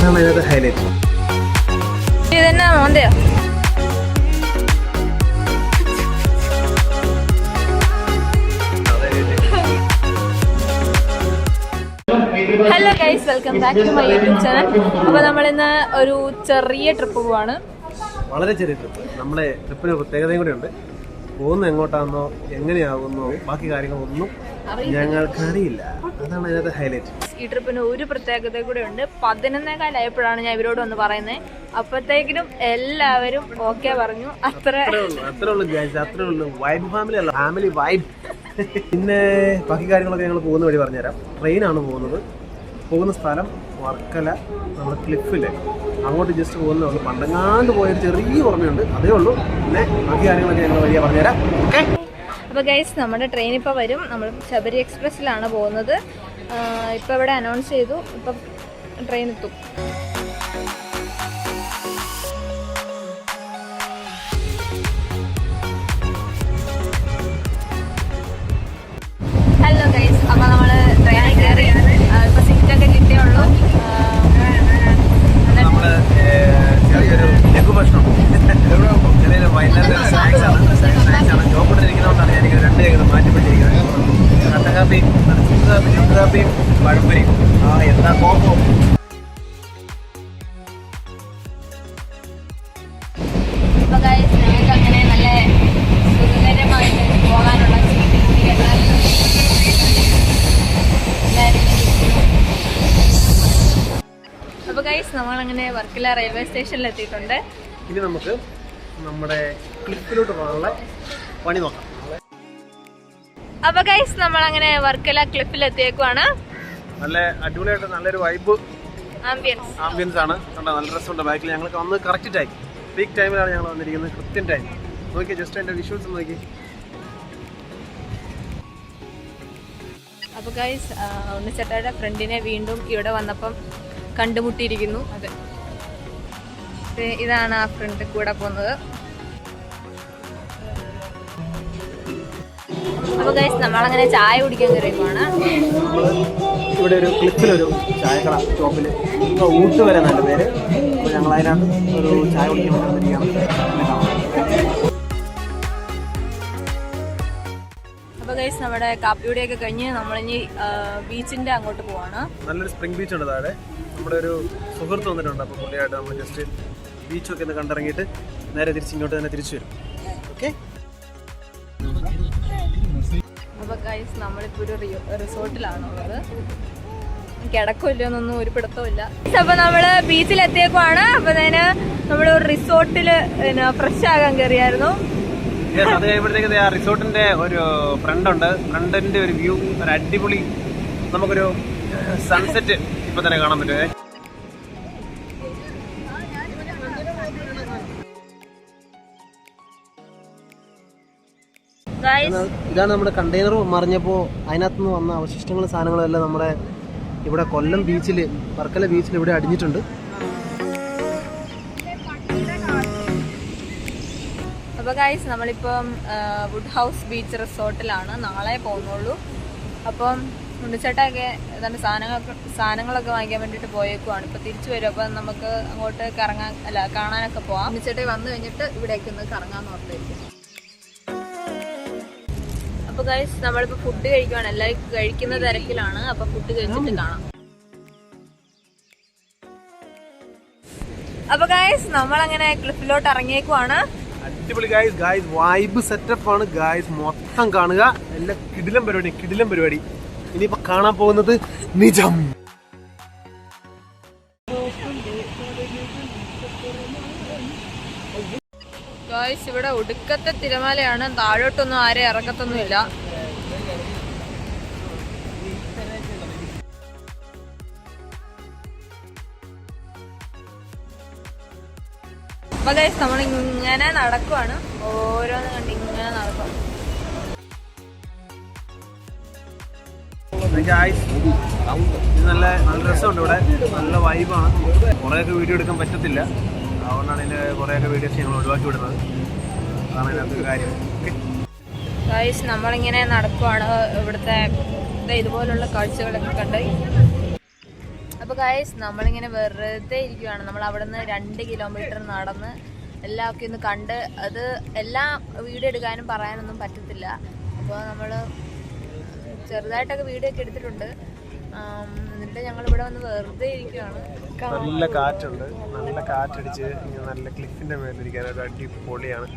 അതാണ് അതിനകത്ത് ഹൈലൈറ്റ്. ഇതെന്നാ മോന്തയോ? Hello guys, welcome back to my YouTube channel. അപ്പോൾ നമ്മളിന്ന് ഒരു ചെറിയ ട്രിപ്പ് പോവാണ്. വളരെ ചെറിയ ട്രിപ്പ്. നമ്മളെ ട്രിപ്പിന് പ്രത്യേകതയും കൂടെ ഉണ്ട്. പോകുന്ന എങ്ങോട്ടാണെന്നോ എങ്ങനെയാകുന്നോ ബാക്കി കാര്യങ്ങളൊന്നും ഞങ്ങൾക്കറിയില്ല. അതാണ് അതിനകത്ത് ഹൈലൈറ്റ്. ഈ ട്രിപ്പിന് ഒരു പ്രത്യേകത കൂടെ ഉണ്ട്. 11:15 ഞാൻ ഇവരോട് വന്ന് പറയുന്നത്. അപ്പോഴത്തേക്കിനും എല്ലാവരും ഓക്കെ പറഞ്ഞു. അത്രേ ഉള്ളൂ ഗൈസ്, അത്രേ ഉള്ളൂ. വൈബ് ഫാമിലി അല്ല, ഫാമിലി വൈബ്. പിന്നെ ബാക്കി കാര്യങ്ങളൊക്കെ ഞങ്ങൾ പോകുന്ന വഴി പറഞ്ഞുതരാം. ട്രെയിനാണ് പോകുന്നത്. പോകുന്ന സ്ഥലം വർക്കല, നമ്മുടെ ക്ലിഫില്. അങ്ങോട്ട് ജസ്റ്റ് പോകുന്നേ ഉള്ളൂ. പണ്ടങ്ങാണ്ട് പോയൊരു ചെറിയ ഓർമ്മയുണ്ട്, അതേ ഉള്ളൂ. പിന്നെ ബാക്കി കാര്യങ്ങളൊക്കെ ഞങ്ങൾ വഴിയാ പറഞ്ഞുതരാം. ഓക്കെ. അപ്പോൾ ഗൈസ്, നമ്മുടെ ട്രെയിൻ ഇപ്പോൾ വരും. നമ്മൾ ശബരി എക്സ്പ്രസ്സിലാണ് പോകുന്നത്. ഇപ്പോൾ ഇവിടെ അനൗൺസ് ചെയ്തു. ഇപ്പം ട്രെയിൻ എത്തും. ഹലോ ഗൈസ്, അപ്പോൾ നമ്മൾ ട്രെയിനിൽ കയറി. ഇപ്പോൾ സീറ്റൊക്കെ കിട്ടിയുള്ളൂ. ചെറിയൊരു ലഘുഭക്ഷണം, ചെറിയൊരു വൈകുന്നേരം സ്നാക്സാണ്. ജോബിട്ടിരിക്കുന്നതുകൊണ്ടാണ് ഞാനിങ്ങനെ രണ്ട് കേൾക്കുന്നത് മാറ്റിപ്പിടിച്ചിരിക്കുന്നത്. കട്ടക്കാപ്പിയും ചുക്കാപ്പിയും പഴംപൊരിയും. എന്താ കോമ്പോ. അപ്പോൾ ഗൈസ്, ഞങ്ങൾക്ക് അങ്ങനെ നല്ല സുഖകരമായിട്ട് പോകാനുള്ള അപ്പോൾ ഗൈസ്, നമ്മളങ്ങനെ വർക്കല റെയിൽവേ സ്റ്റേഷനിൽ എത്തിയിട്ടുണ്ട്. ഇനി നമുക്ക് നമ്മുടെ ക്ലിപ്പിലോട്ട് പോകാനുള്ള പണി നോക്കാം. അപ്പോൾ ഗൈസ്, നമ്മളങ്ങനെ വർക്കല ക്ലിപ്പിൽ എത്തിയേക്കുവാണ്. നല്ല അടിപൊളിയായിട്ട് നല്ലൊരു വൈബ് ആംബിയൻസ് ആണ്. കണ്ടോ, നല്ല രസമുണ്ട്. ബാക്കിൽ ഞങ്ങൾക്ക് വന്ന് കറക്റ്റ് ടൈം, പീക്ക് ടൈമിലാണ് ഞങ്ങൾ വന്നിരിക്കുന്നത്. കൃത്യം ടൈം നോക്കിയാൽ ജസ്റ്റ് അതിൻ്റെ വിഷ്വൽസ് നോക്കി. അപ്പോൾ ഗൈസ്, ഉണ്ണിച്ചേട്ടയുടെ ഫ്രണ്ടിനെ വീണ്ടും ഇവിടെ വന്നപ്പം കണ്ടുമുട്ടിയിരിക്കുന്നു. അതെ, ഇതാണ് ആ ഫ്രണ്ട് കൂടെ പോകുന്നത്. അപ്പോൾ ഗൈസ്, നമ്മളങ്ങനെ ചായ കുടിക്കാൻ കയറിയപ്പോഴാണ്. ഇവിടെ ഒരു ക്ലിപ്പിലൊരു ചായക്കട ഷോപ്പിൽ ഊട്ട് വരെ നല്ല പേര്. അപ്പോൾ ഞങ്ങൾ അതിനകത്ത് ഒരു ചായ കുടിക്കാൻ വന്നിരിക്കുകയാണ്. അപ്പോൾ ഗൈസ്, നമ്മുടെ കാപ്പിയുടെയൊക്കെ കഴിഞ്ഞ് നമ്മളിനി ബീച്ചിൻ്റെ അങ്ങോട്ട് പോവാണ്. നല്ലൊരു സ്പ്രിംഗ് ബീച്ച് ഉണ്ട് താഴെ. നമ്മുടെ ഒരു സുഹൃത്ത് വന്നിട്ടുണ്ട്. അപ്പോൾ പുള്ളിയായിട്ട് നമ്മൾ ജസ്റ്റ് ബീച്ചൊക്കെ ഒന്ന് കണ്ടിറങ്ങിയിട്ട് നേരെ ഇങ്ങോട്ട് തന്നെ തിരിച്ചു വരും. ഓക്കെ. അപ്പോൾ ഗൈസ്, നമ്മളിപ്പോൾ ഒരു റിസോർട്ടിലാണ് ഉള്ളത്. കിടക്കില്ലെന്നൊന്നും ഒരു പിടുത്തമില്ല. അപ്പോൾ നമ്മൾ ബീച്ചിലെത്തിയേക്കുവാണ്. അപ്പോൾ അതിന് നമ്മൾ ഒരു റിസോർട്ടിൽ ഫ്രഷ് ആകാൻ കയറിയായിരുന്നു. അത് കഴിയുമ്പോഴത്തേക്ക് ആ റിസോർട്ടിന്റെ ഒരു ഫ്രണ്ടുണ്ട്. ഫ്രണ്ടിന്റെ ഒരു വ്യൂ, ഒരു അടിപൊളി നമുക്കൊരു സൺസെറ്റ് ഇപ്പൊ തന്നെ കാണാൻ പറ്റുമേ. ഇതാണ് നമ്മുടെ കണ്ടെയ്നർ മറിഞ്ഞപ്പോൾ അതിനകത്തുനിന്ന് വന്ന അവശിഷ്ടങ്ങളും സാധനങ്ങളും എല്ലാം നമ്മുടെ ഇവിടെ കൊല്ലം ബീച്ചിൽ, വർക്കല ബീച്ചിൽ ഇവിടെ അടിഞ്ഞിട്ടുണ്ട്. അപ്പോൾ ഗൈസ്, നമ്മളിപ്പം വുഡ് ഹൗസ് ബീച്ച് റിസോർട്ടിലാണ്. നാളെ പോകുന്നുള്ളൂ. അപ്പം ഉണ്ണിച്ചേട്ടയൊക്കെ ഏതാണ്ട് സാധനങ്ങളൊക്കെ വാങ്ങിക്കാൻ വേണ്ടിയിട്ട് പോയേക്കുവാണ്. ഇപ്പോൾ തിരിച്ചു വരും. അപ്പം നമുക്ക് അങ്ങോട്ട് കാണാനൊക്കെ പോവാം. ഉണ്ണിച്ചേട്ടൻ വന്നു കഴിഞ്ഞിട്ട് ഇവിടേക്ക് ഒന്ന് കറങ്ങാമെന്ന് ഓർത്തായിരിക്കും. അപ്പോൾ ഗൈസ്, നമ്മളിപ്പോൾ ഫുഡ് കഴിക്കുവാണ്. എല്ലാവരും കഴിക്കുന്ന തിരക്കിലാണ്. അപ്പോൾ ഫുഡ് കഴിച്ചിട്ട് കാണാം. അപ്പോൾ ഗൈസ്, നമ്മളങ്ങനെ ക്ലിഫിലോട്ട് ഇറങ്ങിയേക്കുവാണ്. അടിപൊളി ഗൈസ് വൈബ് സെറ്റപ്പ് ആണ് ഗൈസ്. മൊത്തം കാണുക. എല്ലാം കിടിലം പരിപാടി. ഇനിയിപ്പോ കാണാൻ പോകുന്നത് നിജം. ഗൈസ്, ഇവിടെ ഒടുക്കത്തെ തിരമാലയാണ്. താഴോട്ടൊന്നും ആരെയും ഇറക്കത്തൊന്നുമില്ല. അപ്പൊ ഗൈസ്, നമ്മളിങ്ങനെ നടക്കുവാണ്. ഓരോന്ന് കണ്ട് ഇങ്ങനെ നടക്കും. നല്ല രസമുണ്ട് ഇവിടെ. നല്ല വൈബാണ്. കുറേയൊക്കെ വീഡിയോ എടുക്കാൻ പറ്റത്തില്ല. അതുകൊണ്ടാണ് ഇതിൻ്റെ കുറേയൊക്കെ വീഡിയോസ് ഞങ്ങൾ ഒഴിവാക്കി വിടുന്നത്. അതാണ് അതിനകത്ത് കാര്യം. ഗൈസ്, നമ്മളിങ്ങനെ നടക്കുവാണ്. ഇവിടുത്തെ ഇതുപോലുള്ള കാഴ്ചകളൊക്കെ കണ്ട്. അപ്പൊ ഗൈസ് നമ്മളിങ്ങനെ വെറുതെ ഇരിക്കുവാണ്. നമ്മൾ അവിടെ നിന്ന് 2 കിലോമീറ്റർ നടന്ന് എല്ലാം ഒക്കെ ഒന്ന് കണ്ട്, അത് എല്ലാം വീഡിയോ എടുക്കാനും പറയാനൊന്നും പറ്റത്തില്ല. അപ്പോൾ നമ്മൾ ചെറുതായിട്ടൊക്കെ വീഡിയോ ഒക്കെ എടുത്തിട്ടുണ്ട്. എന്നിട്ട് ഞങ്ങൾ ഇവിടെ വന്ന് വെറുതെ ഇരിക്കുവാണ്. നല്ല കാറ്റുണ്ട്, നല്ല കാറ്റടിച്ച് നല്ല ക്ലിഫിന്റെ മേലിരിക്കാൻ ഒരു അടിപൊളിയാണ്.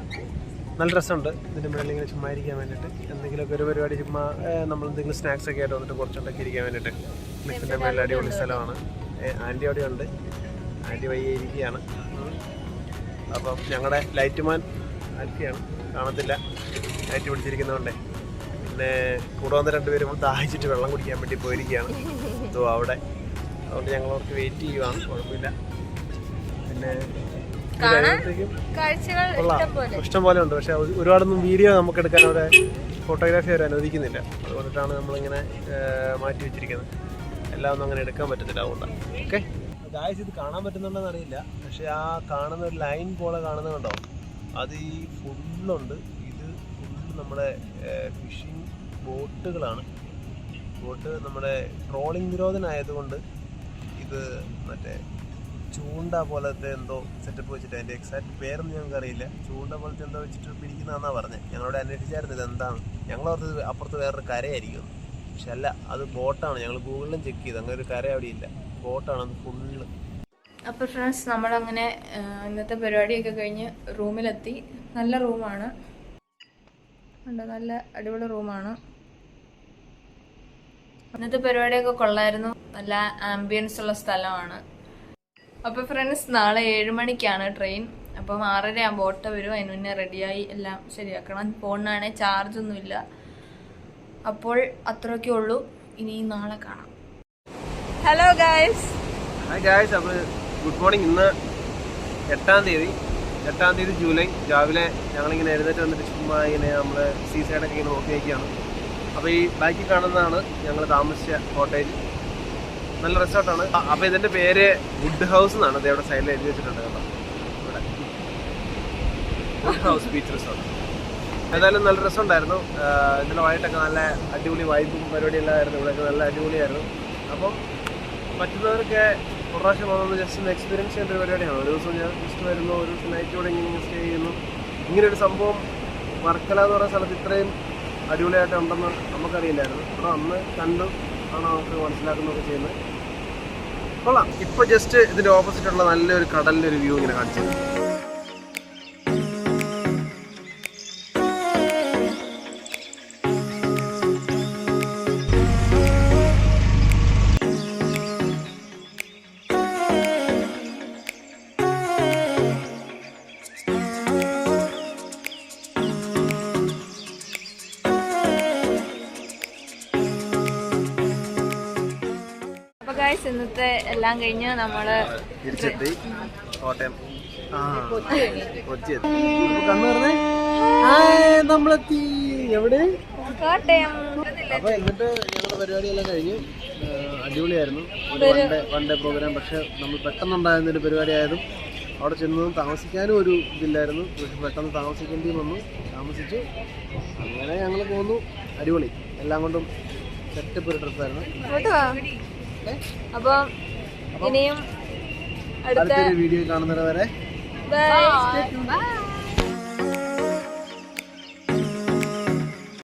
നല്ല രസമുണ്ട് ഇതിന്റെ മേളിൽ ഇങ്ങനെ ചുമ്മാ ഇരിക്കാൻ വേണ്ടിയിട്ട്. എന്തെങ്കിലുമൊക്കെ ഒരു പരിപാടി ചുമ്മാ നമ്മൾ എന്തെങ്കിലും സ്നാക്സ് ഒക്കെ ആയിട്ട് വന്നിട്ട് കുറച്ചുണ്ടൊക്കെ ഇരിക്കാൻ വേണ്ടിയിട്ട് ക്ലിഫിന്റെ മേലിൽ അടിപൊളി സ്ഥലമാണ്. ആൻറ്റി അവിടെ ഉണ്ട്, ആൻറ്റി വയ്യ ഇരിക്കുകയാണ്. അപ്പം ഞങ്ങളുടെ ലൈറ്റ്മാൻ ആൽഫിയാണ്, കാണത്തില്ല, ലൈറ്റ് പിടിച്ചിരിക്കുന്നതുകൊണ്ടേ. പിന്നെ കൂടെ വന്ന് 2 പേരും ദാഹിച്ചിട്ട് വെള്ളം കുടിക്കാൻ വേണ്ടി പോയിരിക്കുകയാണ് അവിടെ. അതുകൊണ്ട് ഞങ്ങൾ അവർക്ക് വെയിറ്റ് ചെയ്യുവാണ്, കുഴപ്പമില്ല. പിന്നെ ഇഷ്ടം പോലെ ഉണ്ട്, പക്ഷെ ഒരുപാടൊന്നും വീഡിയോ നമുക്ക് എടുക്കാൻ അവിടെ ഫോട്ടോഗ്രാഫി അവർ അനുവദിക്കുന്നില്ല. അതുകൊണ്ടിട്ടാണ് നമ്മളിങ്ങനെ മാറ്റി വെച്ചിരിക്കുന്നത്. എല്ലാം ഒന്നും അങ്ങനെ എടുക്കാൻ പറ്റത്തില്ല, അതുകൊണ്ടാണ്. ഓക്കെ ഗായ്സ്, ഇത് കാണാൻ പറ്റുന്നുണ്ടെന്ന് അറിയില്ല, പക്ഷെ ആ കാണുന്ന ഒരു ലൈൻ പോലെ കാണുന്നുണ്ടോ, അത് ഈ ഫുള്ളുണ്ട്. ഇത് ഫുള്ള് നമ്മുടെ ഫിഷിംഗ് ബോട്ടുകളാണ്. ബോട്ട് നമ്മുടെ ട്രോളിംഗ് നിരോധനമായതുകൊണ്ട് ഇത് മറ്റേ ചൂണ്ട പോലത്തെ എന്തോ സെറ്റപ്പ് വെച്ചിട്ട്, അതിൻ്റെ എക്സാക്ട് പേരൊന്നും ഞങ്ങൾക്ക് അറിയില്ല. ചൂണ്ട പോലത്തെ എന്തോ വെച്ചിട്ട് പിടിക്കുന്നതെന്നാണ് പറഞ്ഞത്. ഞങ്ങളോട് അന്വേഷിച്ചായിരുന്നു ഇത് ഞങ്ങളോർത്ത് അപ്പുറത്ത് വേറൊരു കരയായിരിക്കും, പക്ഷെ അല്ല, അത് ബോട്ടാണ്. ഞങ്ങൾ ഗൂഗിളിലും ചെക്ക് ചെയ്ത്, അങ്ങനെ ഒരു കര അവിടെ ഇല്ല, ബോട്ടാണ് അത് ഫുള്ള്. അപ്പോൾ ഫ്രണ്ട്സ്, നമ്മളങ്ങനെ ഇന്നത്തെ പരിപാടിയൊക്കെ കഴിഞ്ഞ് റൂമിലെത്തി. നല്ല റൂമാണ്, നല്ല അടിപൊളി റൂമാണ്. ഇന്നത്തെ പരിപാടിയൊക്കെ കൊള്ളായിരുന്നു, നല്ല ആംബിയൻസ് ഉള്ള സ്ഥലമാണ്. അപ്പോൾ ഫ്രണ്ട്സ്, നാളെ 7 മണിക്കാണ് ട്രെയിൻ. അപ്പം 6:30 ആകുമ്പോൾ ഓട്ടോ വരും, അതിന് മുന്നേ റെഡിയായി എല്ലാം ശരിയാക്കണം. ഫോണിനാണെങ്കിൽ ചാർജൊന്നുമില്ല. അപ്പോൾ അത്രയൊക്കെ ഉള്ളൂ, ഇനി നാളെ കാണാം. Hello guys. ഹായ് ഗായ്സ്, അപ്പോൾ ഗുഡ് മോർണിംഗ്. ഇന്ന് 8-ാം തീയതി ജൂലൈ രാവിലെ ഞങ്ങളിങ്ങനെ എഴുന്നേറ്റ് വന്നിട്ട് ചുമ്മാ ഇങ്ങനെ നമ്മൾ സീ സൈഡൊക്കെ ഇങ്ങനെ നോക്കി വയ്ക്കുകയാണ്. അപ്പോൾ ഈ ബാക്കിൽ കാണുന്നതാണ് ഞങ്ങൾ താമസിച്ച കോട്ടേജ്. നല്ല റിസോർട്ടാണ്. അപ്പോൾ ഇതിൻ്റെ പേര് വുഡ് ഹൗസ് എന്നാണ്. ഇത് ഇവിടെ സൈഡിൽ എഴുതി വെച്ചിട്ടുണ്ട് കേട്ടോ, ഇവിടെ വുഡ് ഹൗസ് ബീച്ച് റിസോർട്ട്. ഏതായാലും നല്ല രസമുണ്ടായിരുന്നു. ഇന്നലെ വൈകിട്ടൊക്കെ നല്ല അടിപൊളി വൈബും പരിപാടിയെല്ലാം ആയിരുന്നു. ഇവിടെയൊക്കെ നല്ല അടിപൊളിയായിരുന്നു. അപ്പം പറ്റുന്നവരൊക്കെ ഒരു പ്രാവശ്യം വന്നത് ജസ്റ്റ് ഒന്ന് എക്സ്പീരിയൻസ് ചെയ്യേണ്ട ഒരു പരിപാടിയാണ്. ഒരു ദിവസം ഞാൻ ജസ്റ്റ് വരുന്നു, ഒരു ദിവസം നൈറ്റോടെ ഇങ്ങനെ സ്റ്റേ ചെയ്യുന്നു. ഇങ്ങനെയൊരു സംഭവം വർക്കല എന്ന് പറയുന്ന സ്ഥലത്ത് ഇത്രയും അടിപൊളിയായിട്ട് ഉണ്ടെന്ന് നമുക്കറിയില്ലായിരുന്നു. അപ്പോൾ അന്ന് കണ്ടു ആണ് നമുക്ക് മനസ്സിലാക്കുന്നതൊക്കെ ചെയ്യുന്നത്. കൊള്ളാം. ഇപ്പോൾ ജസ്റ്റ് ഇതിൻ്റെ ഓപ്പോസിറ്റുള്ള നല്ലൊരു കടലിൻ്റെ ഒരു വ്യൂ ഇങ്ങനെ കാണിച്ചത്. ഇന്നത്തെ എല്ലാം കഴിഞ്ഞ് നമ്മള് തിരിച്ചെത്തി കോട്ടയം. നമ്മളെത്തി എവിടെ? കോട്ടയം. അപ്പൊ എന്നിട്ട് ഞങ്ങളുടെ പരിപാടിയെല്ലാം കഴിഞ്ഞ് അടിപൊളിയായിരുന്നു. One day programme. പക്ഷെ നമ്മൾ പെട്ടെന്നുണ്ടായിരുന്നൊരു പരിപാടി ആയതും അവിടെ ചെന്നതും താമസിക്കാനും ഒരു ഇതില്ലായിരുന്നു. പക്ഷെ പെട്ടെന്ന് താമസിക്കേണ്ടി വന്നു, താമസിച്ചു. അങ്ങനെ ഞങ്ങൾ പോന്നു. അടിപൊളി, എല്ലാം കൊണ്ടും സെറ്റപ്പ് ഒരു ട്രിപ്പായിരുന്നു. അപ്പൊ ഇനിയും അടുത്ത വീഡിയോ കാണുന്നത് വരെ ബൈ.